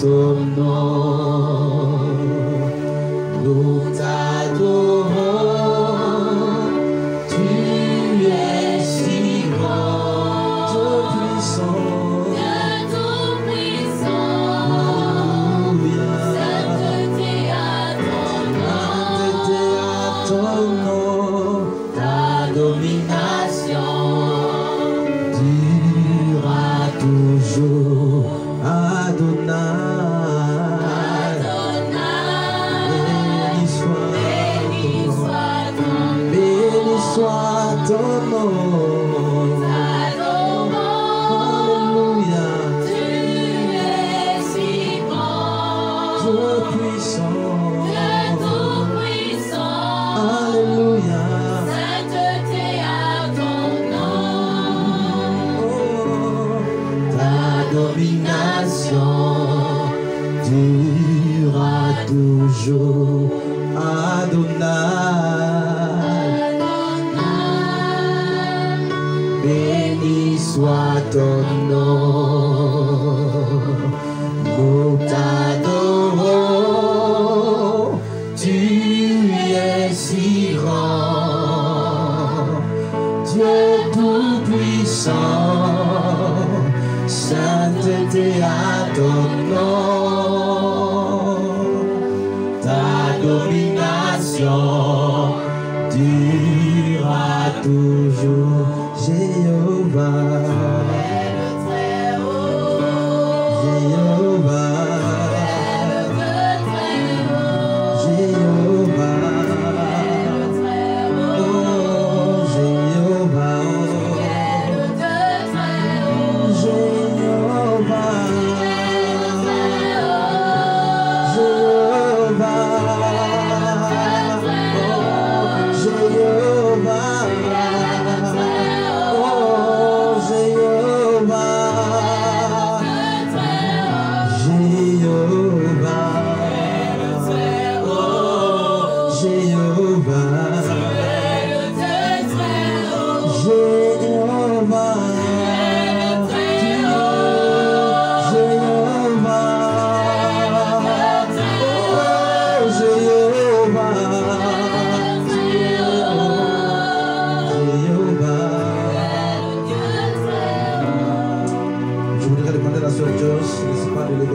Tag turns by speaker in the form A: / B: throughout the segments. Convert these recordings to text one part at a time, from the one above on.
A: ton nom, nous t'adorons, tu es si grand, Dieu puissant, Alléluia, sainteté à ton nom, ta domination durera toujours. Adonai, béni soit ton nom, Alléluia,
B: Tu es si grand,
A: Dieu puissant,
B: Dieu tout-puissant,
A: Alléluia,
B: sainteté à ton nom.
A: oh, ta domination durera toujours. Adonai, béni soit ton nom, nous t'adorons, tu es si grand, Dieu tout-puissant, sainteté à ton nom, ta domination durera toujours. Jéhovah, Jéhovah, Jéhovah, oh Jéhovah,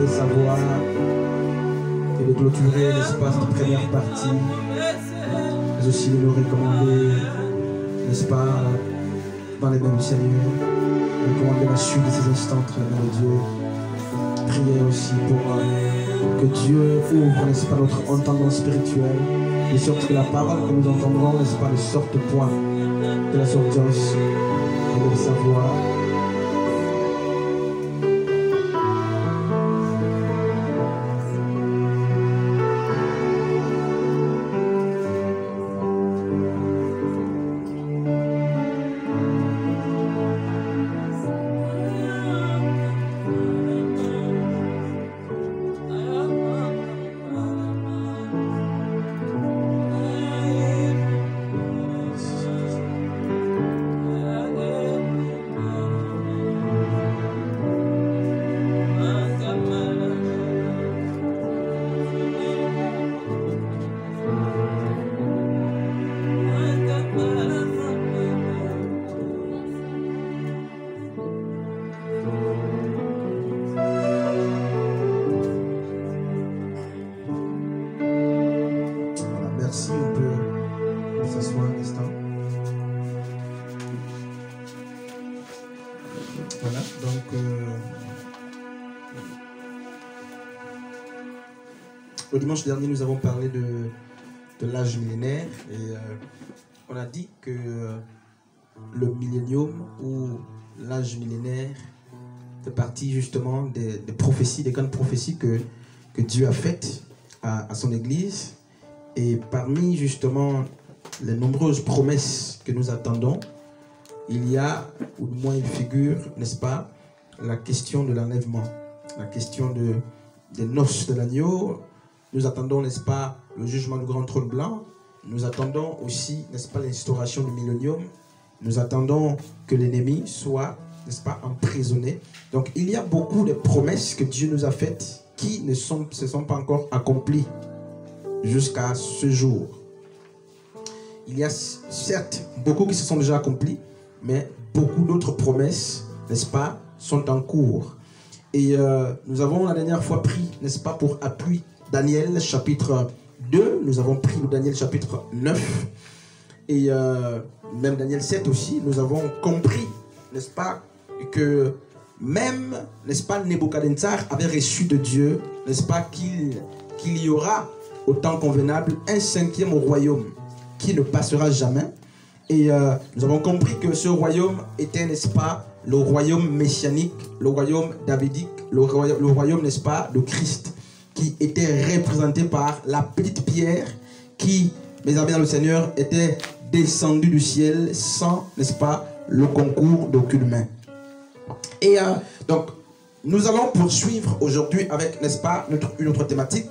A: sa voix et de clôturer l'espace de première partie, mais aussi de nous recommander, n'est-ce pas, dans les mains du Seigneur, recommander la suite de ces instants très bien de Dieu. Prier aussi pour que Dieu ouvre, n'est-ce pas, notre entendement spirituel, de sorte que la parole que nous entendrons, n'est-ce pas, ne sorte point de la sordience et de sa voix. Le dimanche dernier, nous avons parlé de l'âge millénaire et on a dit que le millénium ou l'âge millénaire fait partie justement des prophéties, des grandes prophéties que Dieu a faites à son Église. Et parmi justement les nombreuses promesses que nous attendons, il y a, ou du moins il figure, n'est-ce pas, la question de l'enlèvement, la question des noces de l'agneau. Nous attendons, n'est-ce pas, le jugement du grand trône blanc. Nous attendons aussi, n'est-ce pas, l'instauration du millénium. Nous attendons que l'ennemi soit, n'est-ce pas, emprisonné. Donc il y a beaucoup de promesses que Dieu nous a faites qui ne se sont pas encore accomplis jusqu'à ce jour. Il y a certes beaucoup qui se sont déjà accomplis, mais beaucoup d'autres promesses, n'est-ce pas, sont en cours. Et nous avons la dernière fois pris, n'est-ce pas, pour appui Daniel chapitre 2, nous avons pris le Daniel chapitre 9, et même Daniel 7 aussi, nous avons compris, n'est-ce pas, que même, n'est-ce pas, Nebuchadnezzar avait reçu de Dieu, n'est-ce pas, qu'il y aura au temps convenable un 5e royaume qui ne passera jamais. Et nous avons compris que ce royaume était, n'est-ce pas, le royaume messianique, le royaume davidique, le royaume, n'est-ce pas, de Christ, qui était représenté par la petite pierre qui, mes amis dans le Seigneur, était descendue du ciel sans, n'est-ce pas, le concours d'aucune main. Et donc, nous allons poursuivre aujourd'hui avec, n'est-ce pas, une autre thématique,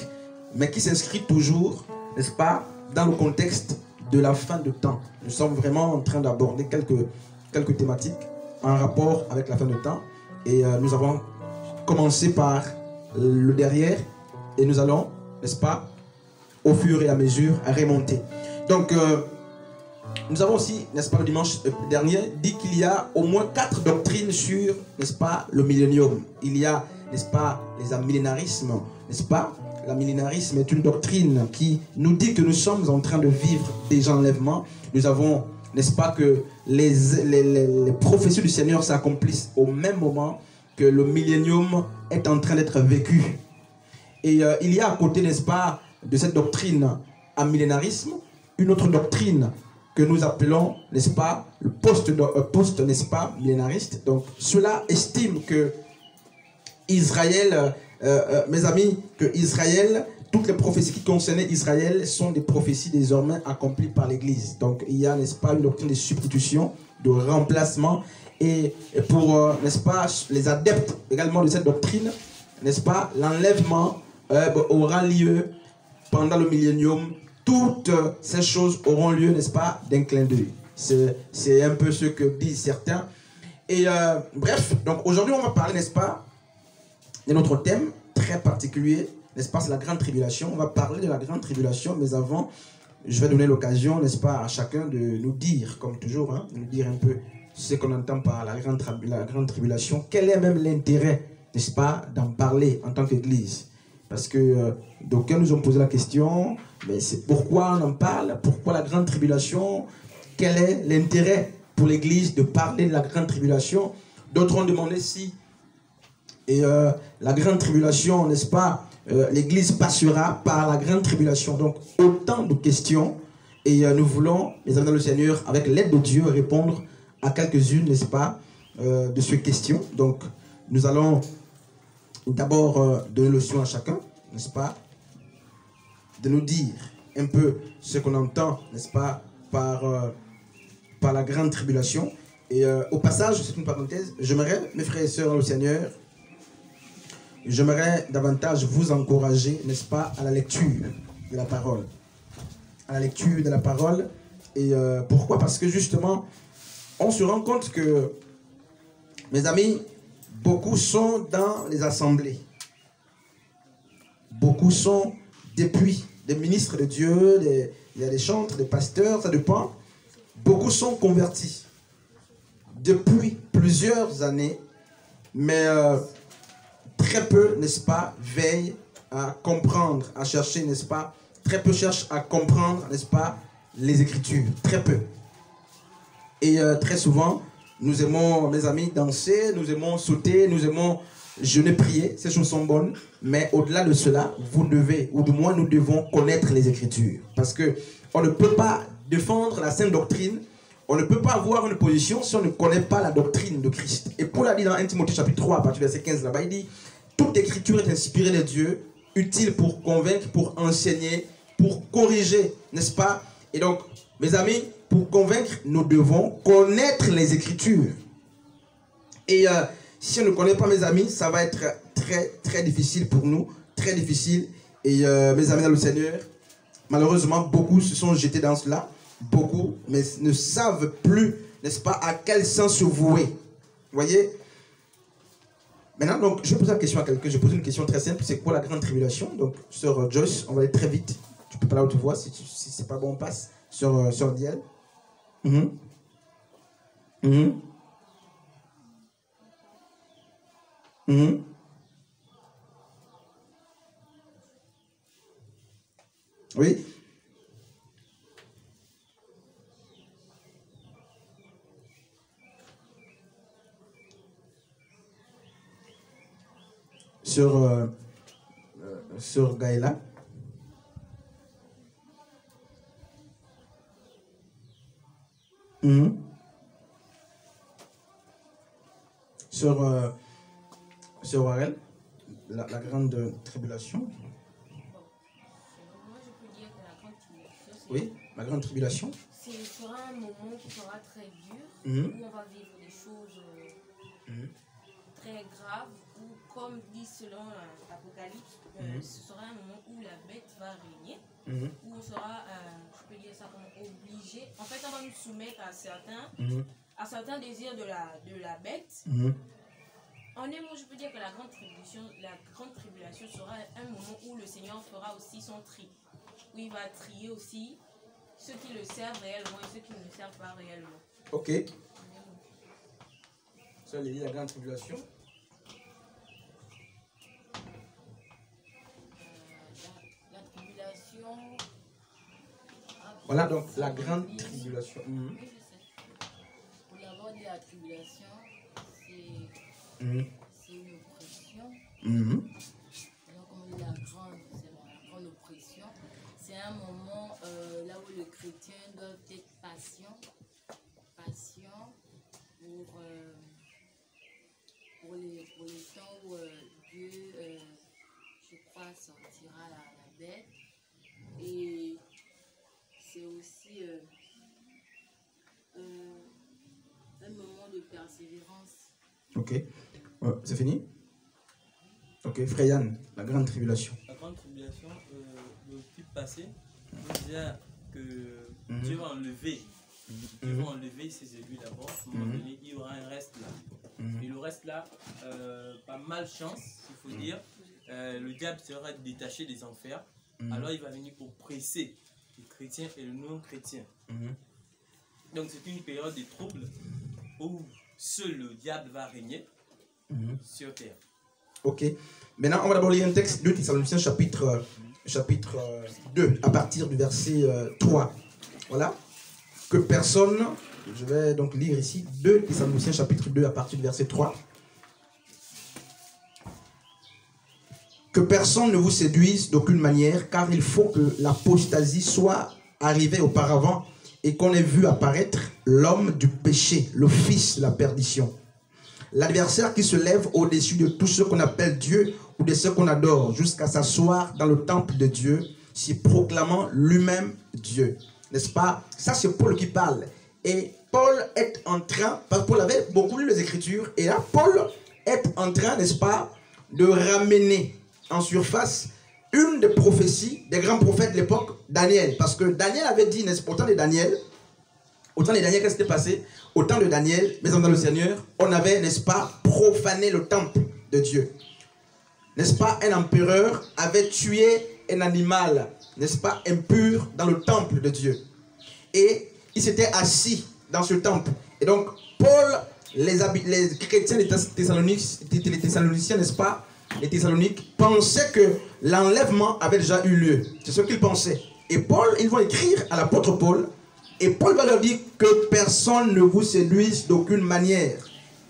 A: mais qui s'inscrit toujours, n'est-ce pas, dans le contexte de la fin de temps. Nous sommes vraiment en train d'aborder quelques thématiques en rapport avec la fin de temps. Et nous avons commencé par le derrière et nous allons, n'est-ce pas, au fur et à mesure, remonter. Donc, nous avons aussi, n'est-ce pas, le dimanche dernier, dit qu'il y a au moins 4 doctrines sur, n'est-ce pas, le millénium. Il y a, n'est-ce pas, les millénarismes, n'est-ce pas. Le millénarisme est une doctrine qui nous dit que nous sommes en train de vivre des enlèvements. Nous avons, n'est-ce pas, que les prophéties du Seigneur s'accomplissent au même moment que le millénium est en train d'être vécu. Et il y a à côté, n'est-ce pas, de cette doctrine à millénarisme, une autre doctrine que nous appelons, n'est-ce pas, le post, n'est-ce pas, millénariste. Donc, cela estime que Israël, mes amis, que Israël, toutes les prophéties qui concernaient Israël sont des prophéties désormais accomplies par l'Église. Donc, il y a, n'est-ce pas, une doctrine de substitution, de remplacement. Et pour, n'est-ce pas, les adeptes également de cette doctrine, n'est-ce pas, l'enlèvement aura lieu pendant le millénium. Toutes ces choses auront lieu, n'est-ce pas, d'un clin d'œil. C'est un peu ce que disent certains. Et bref, donc aujourd'hui on va parler, n'est-ce pas, de notre thème très particulier, n'est-ce pas, c'est la grande tribulation. On va parler de la grande tribulation, mais avant, je vais donner l'occasion, n'est-ce pas, à chacun de nous dire, comme toujours, hein, de nous dire un peu ce qu'on entend par la grande tribulation. Quel est même l'intérêt, n'est-ce pas, d'en parler en tant qu'Église? Parce que d'aucuns nous ont posé la question, mais c'est pourquoi on en parle? Pourquoi la grande tribulation? Quel est l'intérêt pour l'Église de parler de la grande tribulation? D'autres ont demandé si la grande tribulation, n'est-ce pas, l'Église passera par la grande tribulation. Donc, autant de questions. Et nous voulons, les amis dans le Seigneur, avec l'aide de Dieu, répondre à quelques-unes, n'est-ce pas, de ces questions. Donc, nous allons d'abord donner le soin à chacun, n'est-ce pas, de nous dire un peu ce qu'on entend, n'est-ce pas, par la grande tribulation. Et au passage, c'est une parenthèse, j'aimerais, mes frères et sœurs dans le Seigneur, j'aimerais davantage vous encourager, n'est-ce pas, à la lecture de la parole. À la lecture de la parole. Et pourquoi? Parce que justement, on se rend compte que, mes amis, beaucoup sont dans les assemblées. Beaucoup sont depuis des ministres de Dieu, il y a des chantres, des pasteurs, ça dépend. Beaucoup sont convertis depuis plusieurs années, mais très peu, n'est-ce pas, veillent à comprendre, à chercher, n'est-ce pas, très peu cherchent à comprendre, n'est-ce pas, les Écritures, très peu. Et très souvent, nous aimons, mes amis, danser, nous aimons sauter, nous aimons jeûner, prier, ces choses sont bonnes, mais au-delà de cela, vous devez, ou du moins nous devons connaître les Écritures. Parce qu'on ne peut pas défendre la sainte doctrine, on ne peut pas avoir une position si on ne connaît pas la doctrine de Christ. Et Paul a dit dans 1 Timothée chapitre 3, à partir du verset 15, là-bas, il dit « Toute Écriture est inspirée de Dieu, utile pour convaincre, pour enseigner, pour corriger, n'est-ce pas ?» Et donc, mes amis, pour convaincre, nous devons connaître les Écritures. Et si on ne connaît pas, mes amis, ça va être très, très difficile pour nous, très difficile. Et mes amis dans le Seigneur, malheureusement, beaucoup se sont jetés dans cela, beaucoup, mais ne savent plus, n'est-ce pas, à quel sens se vouer. Vous voyez? Maintenant, donc, je pose la question à quelqu'un. Je pose une question très simple. C'est quoi la grande tribulation? Donc, sur Joyce, on va aller très vite. Tu peux pas là où tu vois. Si c'est pas bon, on passe. Sur Diel. Mhm. Mhm. Mhm. Oui. Sur Gaëla. Mhm. Sur Warel, la grande tribulation.
C: Moi, je peux dire que la grande tribulation,
A: Oui, la grande tribulation.
C: ce sera un moment qui sera très dur,
A: Mhm.
C: où on va vivre des choses très graves, où, comme dit selon l'Apocalypse, ce sera un moment où la bête va régner,
A: Mhm.
C: où on sera, je peux dire ça comme obligé. En fait, on va nous soumettre à certains désirs de la bête.
A: Mhm.
C: En un mot, je peux dire que la grande tribulation sera un moment où le Seigneur fera aussi son tri. Où il va trier aussi ceux qui le servent réellement et ceux qui ne le servent pas réellement.
A: Ok. Ça, il y a la grande tribulation.
D: La tribulation.
A: Voilà donc la grande tribulation. Mhm.
D: Oui, je sais. Pour l'avoir dit, la tribulation,
A: Mhm.
D: c'est une oppression.
A: Mhm.
D: Donc, comme on dit, la grande oppression, c'est un moment là où les chrétiens doivent être patients pour les temps où Dieu, je crois, sortira la bête. Et c'est aussi un moment de persévérance.
A: Ok. C'est fini? Ok, Freyan, la grande tribulation.
E: La grande tribulation, le type passé, on disait que Dieu va enlever. Dieu va enlever ses élus d'abord. À un moment donné, il y aura un reste là. Et le reste là, pas malchance, il faut dire. Le diable sera détaché des enfers. Alors il va venir pour presser les chrétiens et les non-chrétiens. Donc c'est une période de troubles où seul le diable va régner sur terre.
A: Ok. Maintenant, on va d'abord lire un texte, 2 Thessaloniciens chapitre 2, à partir du verset 3. Voilà. Que personne, je vais donc lire ici, 2 Thessaloniciens chapitre 2, à partir du verset 3. Que personne ne vous séduise d'aucune manière, car il faut que l'apostasie soit arrivée auparavant et qu'on ait vu apparaître l'homme du péché, le fils de la perdition. L'adversaire qui se lève au-dessus de tout ce qu'on appelle Dieu ou de ce qu'on adore, jusqu'à s'asseoir dans le temple de Dieu, s'y proclamant lui-même Dieu. N'est-ce pas? Ça, c'est Paul qui parle. Et Paul est en train, parce que Paul avait beaucoup lu les Écritures, et là, Paul est en train, n'est-ce pas, de ramener en surface une des prophéties des grands prophètes de l'époque, Daniel. Parce que Daniel avait dit, n'est-ce pas, autant de Daniel, qu'est-ce qui s'était passé? Au temps de Daniel, mes amis dans le Seigneur, on avait, n'est-ce pas, profané le temple de Dieu. N'est-ce pas, un empereur avait tué un animal, n'est-ce pas, impur dans le temple de Dieu. Et il s'était assis dans ce temple. Et donc, Paul, les chrétiens des Thessaloniciens, n'est-ce pas, les Thessaloniques, pensaient que l'enlèvement avait déjà eu lieu. C'est ce qu'ils pensaient. Et Paul, ils vont écrire à l'apôtre Paul, et Paul va leur dire que personne ne vous séduise d'aucune manière,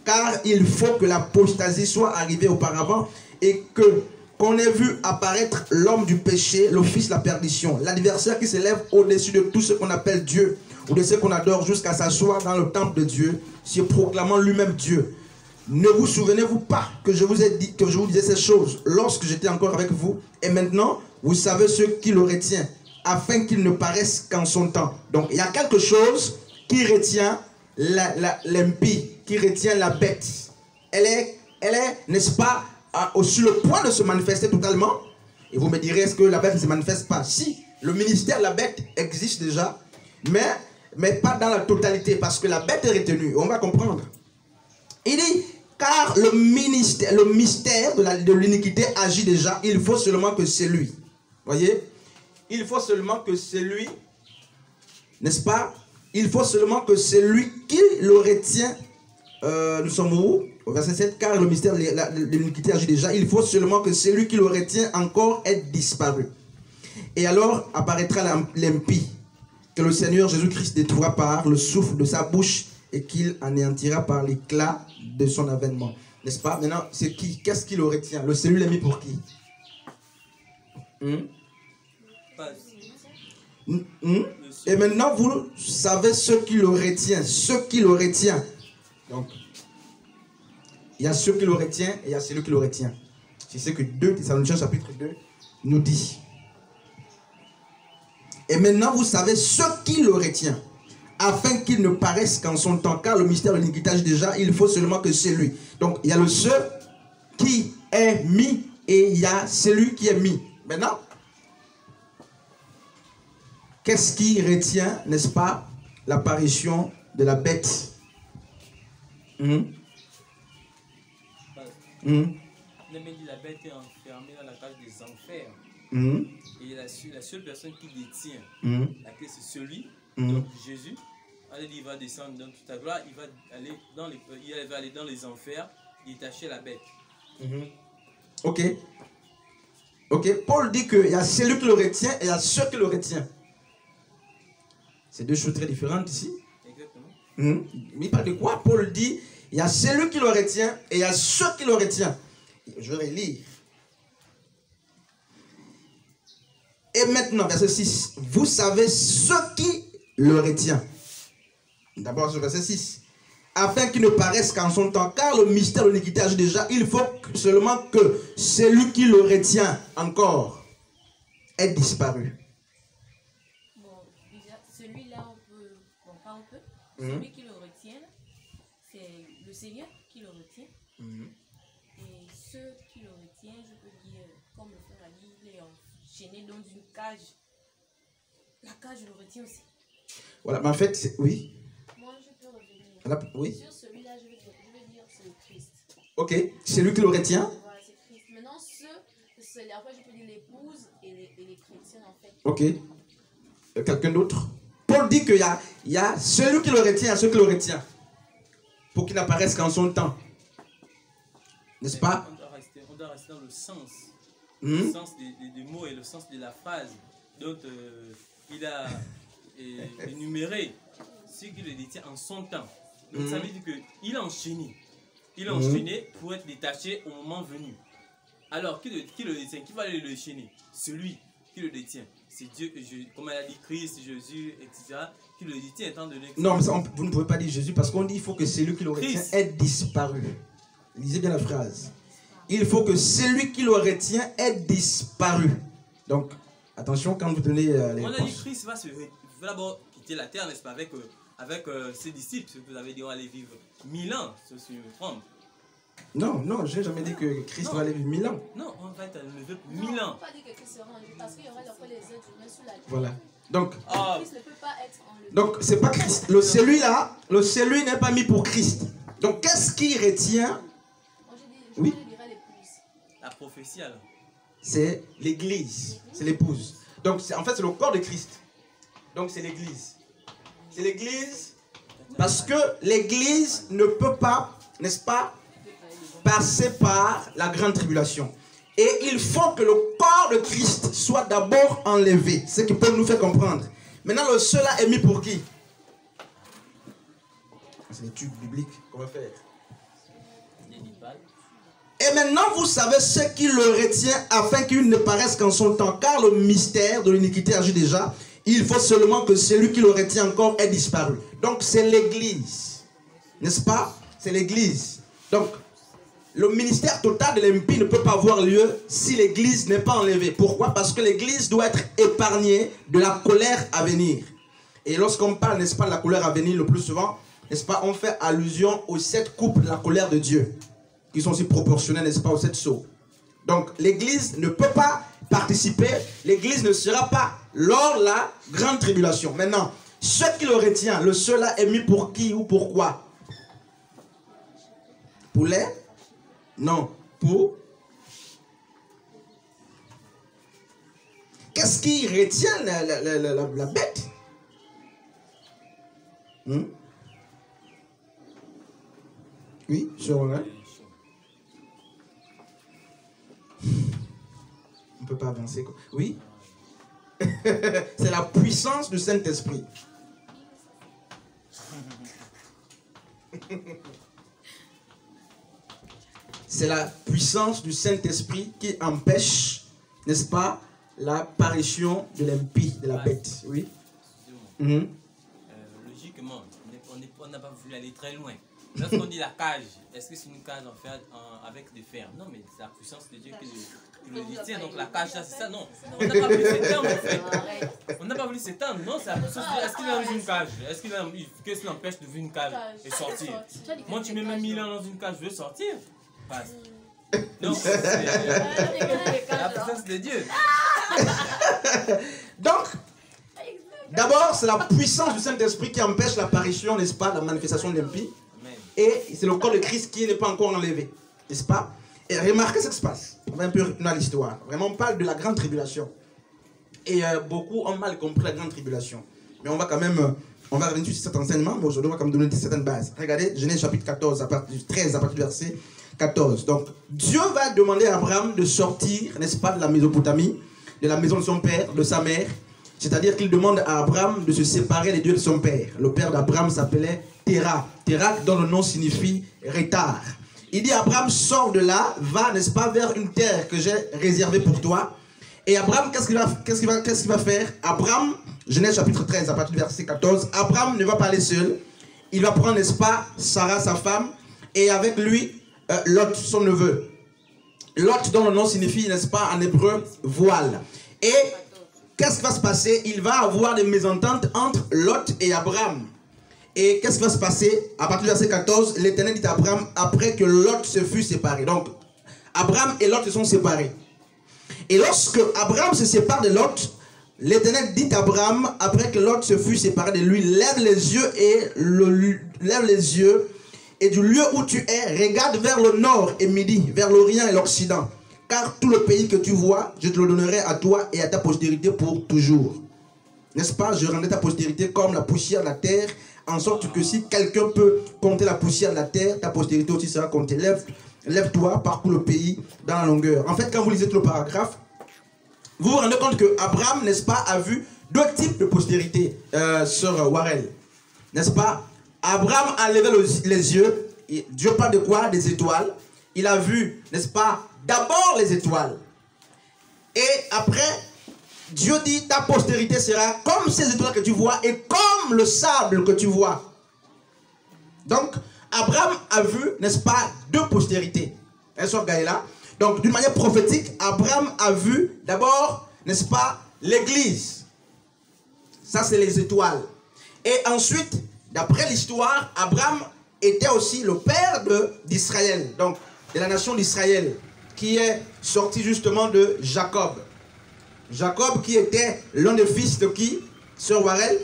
A: car il faut que l'apostasie soit arrivée auparavant et qu'on ait vu apparaître l'homme du péché, le fils de la perdition, l'adversaire qui s'élève au-dessus de tout ce qu'on appelle Dieu ou de ce qu'on adore, jusqu'à s'asseoir dans le temple de Dieu, se proclamant lui-même Dieu. Ne vous souvenez-vous pas que je vous ai dit, que je vous disais ces choses lorsque j'étais encore avec vous, et maintenant vous savez ce qui le retient, afin qu'il ne paraisse qu'en son temps. Donc il y a quelque chose qui retient l'impie, qui retient la bête. Elle est, n'est-ce pas, sur le point de se manifester totalement. Et vous me direz, est-ce que la bête ne se manifeste pas? Si, le ministère de la bête existe déjà, mais pas dans la totalité, parce que la bête est retenue. On va comprendre. Il dit, car le mystère de l'iniquité agit déjà. Il faut seulement que c'est lui. Voyez? Il faut seulement que c'est lui, n'est-ce pas? Il faut seulement que c'est lui qui le retient. Nous sommes où? Au verset 7, car le mystère de l'iniquité agit déjà. Il faut seulement que celui qui le retient encore ait disparu. Et alors apparaîtra l'impie, que le Seigneur Jésus-Christ détruira par le souffle de sa bouche et qu'il anéantira par l'éclat de son avènement. N'est-ce pas? Maintenant, c'est qui? Qu'est-ce qui le retient? Le celui l'est mis pour qui? Et maintenant, vous savez ce qui le retient. Ce qui le retient. Donc, il y a ceux qui le retient et il y a celui qui le retient. C'est ce que 2 Thessaloniciens chapitre 2 nous dit. Et maintenant, vous savez ce qui le retient, afin qu'il ne paraisse qu'en son temps, car le mystère de l'iniquité déjà, il faut seulement que c'est lui. Donc, il y a le ce qui est mis et il y a celui qui est mis. Maintenant, qu'est-ce qui retient, n'est-ce pas, l'apparition de la bête?
E: La bête est enfermée dans la cage des enfers. Et la seule personne qui détient la clé, c'est celui, donc Jésus. Il va descendre dans toute la gloire, il va aller dans les enfers, détacher la bête.
A: Ok. Ok, Paul dit qu'il y a celui qui le retient et il y a ceux qui le retient. C'est deux choses très différentes ici.
E: Exactement.
A: Mais il parle de quoi? Paul dit il y a celui qui le retient et il y a ceux qui le retient. Je vais lire. Et maintenant, verset 6. Vous savez ce qui le retient. D'abord, sur verset 6. Afin qu'il ne paraisse qu'en son temps, car le mystère de l'iniquité agit déjà, il faut seulement que celui qui le retient encore ait disparu.
C: Bon, déjà, celui-là, on peut comprendre un peu. Celui qui le retient, c'est le Seigneur qui le retient. Et ceux qui le retiennent, je peux dire, comme le frère a dit, il est enchaîné dans une cage. La cage le retient aussi.
A: Voilà, mais en fait, oui.
D: Moi, je peux revenir.
A: Oui.
D: Sur celui-là, je vais dire c'est le Christ.
A: Ok, c'est lui qui le retient.
D: Voilà, c'est Christ. Maintenant, après, je peux dire l'épouse et les chrétiens, en fait.
A: Ok. Quelqu'un d'autre? Paul dit qu'il y a celui qui le retient et ceux qui le retient. Pour qu'il n'apparaisse qu'en son temps. N'est-ce pas?
E: On doit rester dans le sens. Le sens des mots et le sens de la phrase. Donc, il a énuméré ce qui le détient en son temps. Donc, ça veut dire qu'il a enchaîné. Il a enchaîné pour être détaché au moment venu. Alors, qui le détient? Qui va le déchaîner? Celui qui le détient. C'est Dieu, comme elle a dit, Christ, Jésus, etc. Qui le détient étant donné que...
A: Non, mais ça, vous ne pouvez pas dire Jésus parce qu'on dit qu'il faut que celui qui le retient ait disparu. Lisez bien la phrase. Il faut que celui qui le retient ait disparu. Donc, attention quand vous donnez les
E: On a dit
A: réponses.
E: Christ va d'abord quitter la terre, n'est-ce pas, avec ses disciples. Vous avez dit on va aller vivre 1000 ans, si je me trompe.
A: Non, je n'ai jamais dit que Christ va aller vivre 1000 ans.
E: Non, on va être enlevé pour
D: Non,
E: 1000
D: on ne
E: ans.
D: peut pas dire que Christ sera enlevé parce qu'il y aura après les êtres humains sur la terre.
A: Voilà. Donc,
D: Christ ne peut pas être enlevé.
A: donc c'est pas Christ. Le celui n'est pas mis pour Christ. Donc, qu'est-ce qui retient?
D: Moi, je
A: Oui.
D: dirais l'épouse.
E: La prophétie alors.
A: C'est l'église. C'est l'épouse. Donc, en fait, c'est le corps de Christ. Donc, c'est l'église. C'est l'église parce que l'église ne peut pas, n'est-ce pas, passer par la grande tribulation. Et il faut que le corps de Christ soit d'abord enlevé. C'est ce que Paul nous fait comprendre. Maintenant, le cela est mis pour qui? C'est l'étude biblique qu'on va faire. Et maintenant, vous savez ce qui le retient afin qu'il ne paraisse qu'en son temps. Car le mystère de l'iniquité agit déjà. Il faut seulement que celui qui le retient encore ait disparu. Donc, c'est l'église. N'est-ce pas? C'est l'église. Donc, le ministère total de l'impie ne peut pas avoir lieu si l'église n'est pas enlevée. Pourquoi? Parce que l'église doit être épargnée de la colère à venir. Et lorsqu'on parle, n'est-ce pas, de la colère à venir, le plus souvent, n'est-ce pas, on fait allusion aux 7 coupes de la colère de Dieu, qui sont aussi proportionnelles, n'est-ce pas, aux 7 sceaux. Donc, l'église ne peut pas participer, l'église ne sera pas lors de la grande tribulation. Maintenant, ce qui le retient, le cela est mis pour qui ou pourquoi? Poulet? Non. Pour? Qu'est-ce qui retient la bête? Oui, sur là. On ne peut pas avancer. Quoi. Oui? C'est la puissance du Saint-Esprit. C'est la puissance du Saint-Esprit qui empêche, n'est-ce pas, l'apparition de l'impie, de la bête. Oui.
E: Logiquement, on n'a pas voulu aller très loin. Lorsqu'on dit la cage, est-ce que c'est une cage en fer, avec des fers? Non, mais c'est la puissance de Dieu qui le détient. Donc la cage, là, c'est ça, non. On n'a pas voulu s'étendre, en fait. On n'a pas voulu s'étendre, non, c'est la puissance de Dieu. Est-ce qu'il a une cage? Qu'est-ce qui l'empêche d'ouvrir une cage et sortir? Moi, tu mets même 1000 ans dans une cage, je veux sortir. Passe. Non, c'est la puissance de Dieu.
A: Donc, d'abord, c'est la puissance du Saint-Esprit qui empêche l'apparition, n'est-ce pas, la manifestation de l'impie. Et c'est le corps de Christ qui n'est pas encore enlevé, n'est-ce pas? Et remarquez ce qui se passe. On va un peu retourner à l'histoire. Vraiment, on parle de la grande tribulation. Et beaucoup ont mal compris la grande tribulation. Mais on va quand même, on va revenir sur cet enseignement, mais aujourd'hui, on va quand même donner certaines bases. Regardez, Genèse chapitre 14, à partir du 13, à partir du verset 14. Donc, Dieu va demander à Abraham de sortir, n'est-ce pas, de la Mésopotamie, de la maison de son père, de sa mère. C'est-à-dire qu'il demande à Abraham de se séparer des dieux de son père. Le père d'Abraham s'appelait Terah. Terah, dont le nom signifie retard. Il dit, Abraham, sors de là, va, n'est-ce pas, vers une terre que j'ai réservée pour toi. Et Abraham, qu'est-ce qu'il va faire? Abraham, Genèse chapitre 13, à partir du verset 14, Abraham ne va pas aller seul. Il va prendre, n'est-ce pas, Sarah, sa femme, et avec lui, Lot, son neveu. Lot, dont le nom signifie, n'est-ce pas, en hébreu, voile. Et qu'est-ce qui va se passer? Il va avoir des mésententes entre Lot et Abraham. Et qu'est-ce qui va se passer? À partir du verset 14, l'Éternel dit à Abraham, après que Lot se fut séparé. Donc, Abraham et Lot se sont séparés. Et lorsque Abraham se sépare de Lot, l'Éternel dit à Abraham, après que Lot se fut séparé de lui, lève les yeux et du lieu où tu es, regarde vers le nord et midi, vers l'Orient et l'Occident. Car tout le pays que tu vois, je te le donnerai à toi et à ta postérité pour toujours. N'est-ce pas? Je rendrai ta postérité comme la poussière de la terre, en sorte que si quelqu'un peut compter la poussière de la terre, ta postérité aussi sera comptée. Lève-toi, parcours le pays dans la longueur. En fait, quand vous lisez tout le paragraphe, vous vous rendez compte que Abraham, n'est-ce pas, a vu deux types de postérité, sœur Warel. N'est-ce pas? Abraham a levé les yeux. Dieu parle de quoi? Des étoiles. Il a vu, n'est-ce pas, d'abord les étoiles. Et après, Dieu dit, ta postérité sera comme ces étoiles que tu vois et comme le sable que tu vois. Donc, Abraham a vu, n'est-ce pas, deux postérités. Elles sont là. Donc, d'une manière prophétique, Abraham a vu d'abord, n'est-ce pas, l'église. Ça, c'est les étoiles. Et ensuite, d'après l'histoire, Abraham était aussi le père d'Israël. Donc, de la nation d'Israël, qui est sorti justement de Jacob. Jacob qui était l'un des fils de qui? Sœur Warel?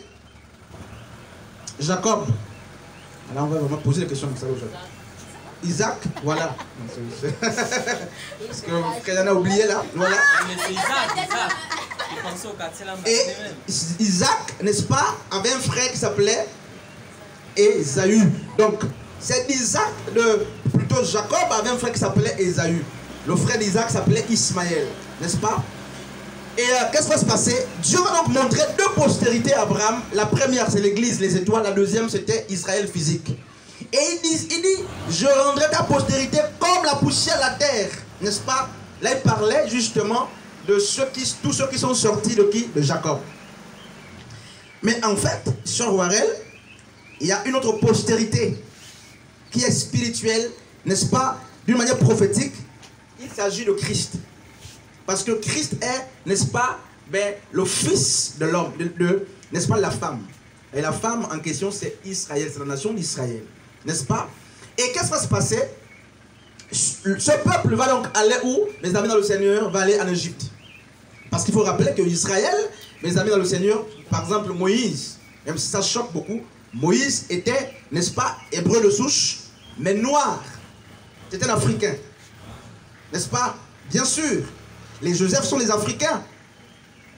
A: Jacob. Alors on va vraiment poser la question comme ça aujourd'hui. Isaac, voilà. Parce que quelqu'un a oublié là. Voilà.
E: Mais c'est Isaac. Je pensais au quartier là.
A: Et Isaac, n'est-ce pas, avait un frère qui s'appelait Ésaü. Donc, c'est d'Isaac, plutôt Jacob avait un frère qui s'appelait Ésaü. Le frère d'Isaac s'appelait Ismaël, n'est-ce pas? Et qu'est-ce qui va se passer? Dieu va donc montrer deux postérités à Abraham. La première, c'est l'église, les étoiles. La deuxième, c'était Israël physique. Et il dit, je rendrai ta postérité comme la poussière de la terre. N'est-ce pas? Là, il parlait justement de tous ceux qui sont sortis de qui? De Jacob. Mais en fait, sur Warel, il y a une autre postérité qui est spirituelle, n'est-ce pas? D'une manière prophétique, il s'agit de Christ. Parce que Christ est, n'est-ce pas, le fils de l'homme, n'est-ce pas, la femme. Et la femme en question, c'est Israël, c'est la nation d'Israël. N'est-ce pas? Et qu'est-ce qui va se passer? Ce peuple va donc aller où? Mes amis dans le Seigneur, va aller en Égypte. Parce qu'il faut rappeler que Israël, mes amis dans le Seigneur, par exemple Moïse, même si ça choque beaucoup, Moïse était, n'est-ce pas, hébreu de souche, mais noir. C'est un Africain. N'est-ce pas? Bien sûr, les Joseph sont les Africains.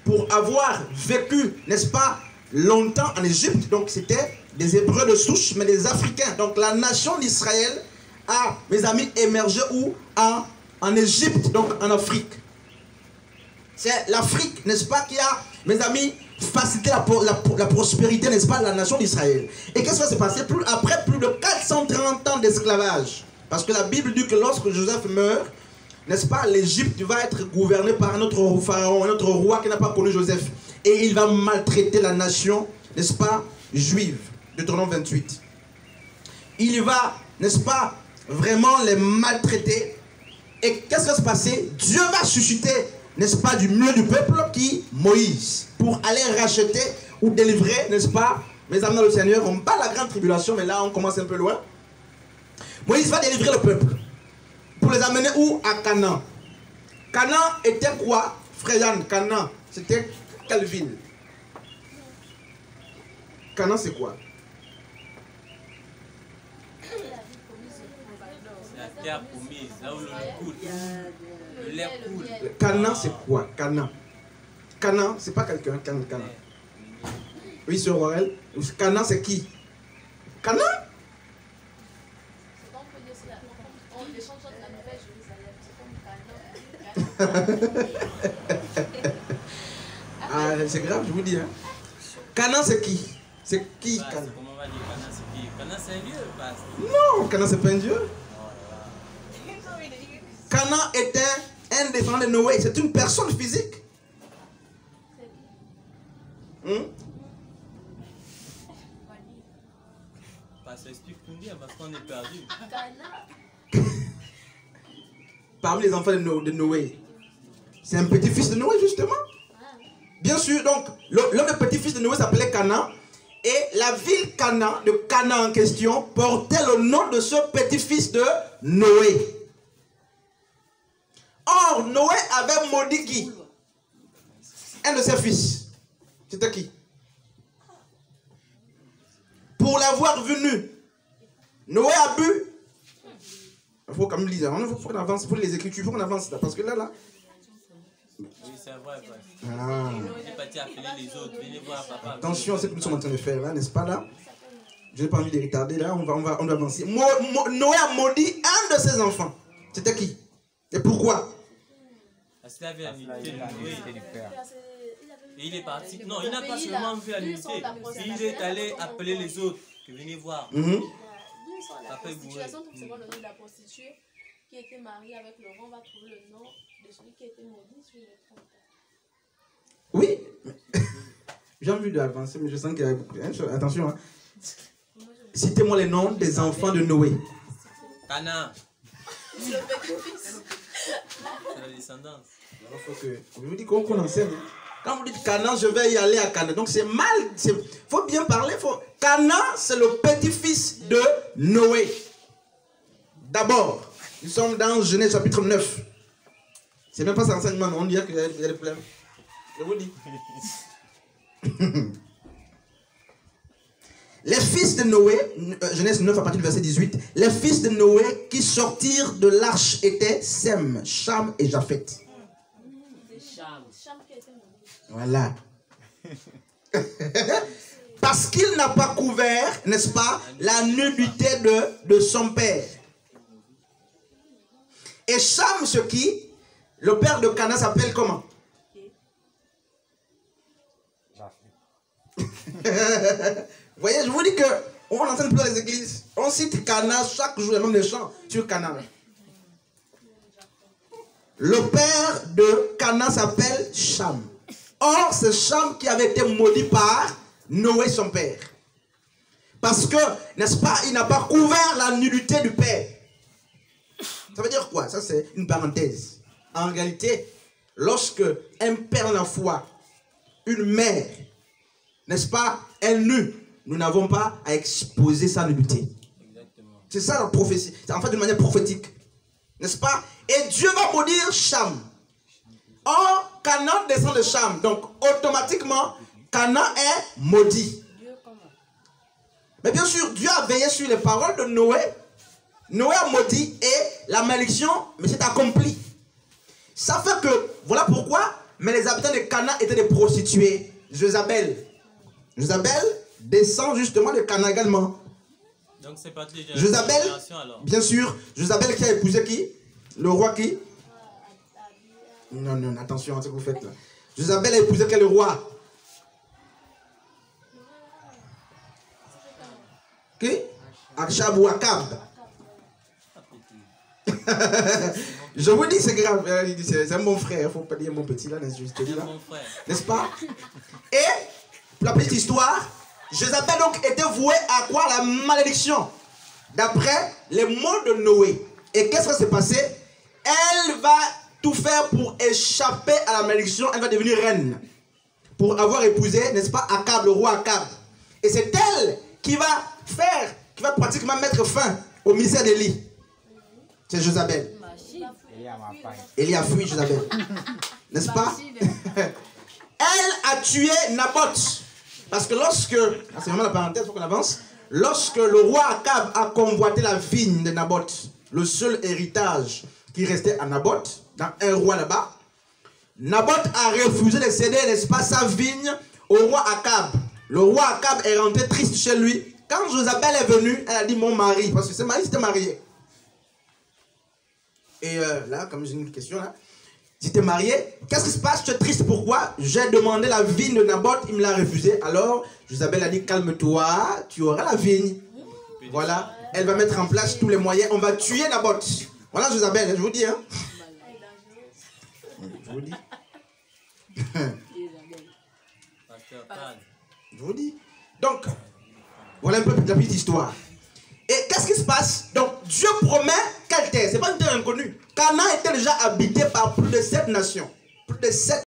A: Pour avoir vécu, n'est-ce pas, longtemps en Égypte, donc c'était des Hébreux de souche, mais des Africains. Donc la nation d'Israël a, mes amis, émergé où? En Égypte, donc en Afrique. C'est l'Afrique, n'est-ce pas, qui a, mes amis, facilité la prospérité, n'est-ce pas, de la nation d'Israël. Et qu'est-ce qui va se passer après plus de 430 ans d'esclavage? Parce que la Bible dit que lorsque Joseph meurt, n'est-ce pas, l'Égypte va être gouvernée par un autre pharaon, un autre roi qui n'a pas connu Joseph. Et il va maltraiter la nation, n'est-ce pas, juive. Deutéronome 28. Il va, n'est-ce pas, vraiment les maltraiter. Et qu'est-ce qui va se passer? Dieu va susciter, n'est-ce pas, du milieu du peuple qui? Moïse. Pour aller racheter ou délivrer, n'est-ce pas, mes amis dans le Seigneur. On parle de la grande tribulation, mais là on commence un peu loin. Moïse va délivrer le peuple. Pour les amener où? À Canaan. Canaan était quoi? Frère Yann, Canaan, c'était quelle ville? Canaan c'est quoi?
E: C'est la terre promise, là où le coule. Le lait coule.
A: Canaan c'est quoi? Canaan. Canaan, c'est pas quelqu'un, Canaan. Oui, sur Aurel. Canaan c'est qui? Canaan? Ah, c'est grave, je vous dis. Hein. Canaan, c'est qui? C'est qui Canaan?
E: Comment on va dire Canaan, c'est qui? Canaan, c'est un dieu, passe.
A: Non, Canaan, c'est pas un dieu. Canaan était un descendant de Noé. C'est une personne physique.
E: Ça explique pour dire parce qu'on est perdu.
A: Parmi les enfants de Noé. C'est un petit-fils de Noé, justement. Bien sûr, donc, l'un des petits-fils de Noé s'appelait Canaan. Et la ville Canaan, de Canaan en question, portait le nom de ce petit-fils de Noé. Or, Noé avait maudit qui? Un de ses fils. C'était qui? Pour l'avoir vu nu. Noé a bu. Il faut quand même lire. Il faut qu'on avance pour les écritures. Il faut qu'on avance là. Parce que là.
E: Oui, c'est vrai.
A: Ah.
E: J'ai pas dit appeler les autres. Venez voir papa.
A: Attention à ce que nous sommes en train de faire là, n'est-ce pas là? Je n'ai pas envie de retarder là. On va avancer. Noé a maudit un de ses enfants. C'était qui? Et pourquoi?
E: Parce qu'il avait la nudité de Noé. Et il est parti. Non, il n'a pas seulement vu la nudité. Il est allé appeler les autres. Venez voir.
F: La prostitution, tout simplement le nom de la prostituée qui était mariée avec le roi, on va trouver le nom de celui qui était maudit sur le trône.
A: Oui. J'ai envie d'avancer, mais je sens qu'il y a beaucoup. Attention. Hein. Citez-moi les noms des enfants de Noé.
E: Canaan.
F: C'est le petit-fils.
E: C'est la descendance.
A: Alors, faut que... Je vous dis qu'on enseigne. Quand vous dites Canaan, je vais y aller à Canaan. Donc c'est mal. Il faut bien parler. Canaan, c'est le petit-fils de Noé. D'abord, nous sommes dans Genèse chapitre 9. C'est même pas cet enseignement, mais on dirait qu'il y a des problèmes. Je vous dis. Les fils de Noé, Genèse 9 à partir du verset 18, les fils de Noé qui sortirent de l'arche étaient Sem, Cham et Japheth. Voilà. Parce qu'il n'a pas couvert, n'est-ce pas, la nudité de son père. Et Cham, ce qui, le père de Canaan s'appelle comment? Vous voyez, je vous dis que on n'enseigne plus dans les églises. On cite Canaan chaque jour, il y a même des chants sur Canaan. Le père de Canaan s'appelle Cham. Or, c'est Cham qui avait été maudit par Noé, son père. Parce que, n'est-ce pas, il n'a pas couvert la nudité du père. Ça veut dire quoi? Ça, c'est une parenthèse. En réalité, lorsque un père n'a foi, une mère, n'est-ce pas, est nue, nous n'avons pas à exposer sa nudité. C'est ça la prophétie. C'est en fait d'une manière prophétique. N'est-ce pas? Et Dieu va maudire Cham. Or, Canaan descend de Cham. Donc, automatiquement, Canaan est maudit. Mais bien sûr, Dieu a veillé sur les paroles de Noé. Noé a maudit et la malédiction, mais c'est accompli. Ça fait que, voilà pourquoi, mais les habitants de Cana étaient des prostituées. Jézabel descend justement de Cana également.
E: Donc c'est parti de
A: Jézabel,
E: alors.
A: bien sûr, Jézabel qui a épousé qui? Le roi qui? Non, attention à ce que vous faites là. Jézabel a épousé quel roi? Qui? Achab ou Akab. Je vous dis, c'est grave. C'est un bon frère. Il ne faut pas dire mon petit là, n'est-ce pas? Et, pour la petite histoire, Jézabel donc était vouée à quoi? La malédiction. D'après les mots de Noé. Et qu'est-ce qui s'est passé? Elle va tout faire pour échapper à la malédiction. Elle va devenir reine. Pour avoir épousé, n'est-ce pas, Akab, le roi Akab. Et c'est elle qui va pratiquement mettre fin au ministère d'Élie. C'est Jézabel. Élie a fui Jézabel. N'est-ce pas? Elle a tué Naboth. Parce que lorsque, c'est vraiment la parenthèse, il faut qu'on avance. Lorsque le roi Akab a convoité la vigne de Naboth, le seul héritage qui restait à Naboth, dans un roi là-bas, Naboth a refusé de céder, n'est-ce pas, sa vigne au roi Akab. Le roi Akab est rentré triste chez lui. Quand Jézabel est venue, elle a dit mon mari, parce que ses maris s'étaient mariés. Et là, comme j'ai une question là, si tu es marié, qu'est-ce qui se passe? Tu es triste, pourquoi? J'ai demandé la vigne de Naboth, il me l'a refusé. Alors, Jézabel a dit calme-toi, tu auras la vigne. Voilà, elle va mettre en place tous les moyens, on va tuer Naboth. Voilà Jézabel, je vous dis. Hein. Je vous dis. Je vous dis. Donc, voilà un peu la petite histoire. Et qu'est-ce qui se passe? Donc, Dieu promet quelle terre? Ce n'est pas une terre inconnue. Canaan était déjà habité par plus de 7 nations. Plus de 7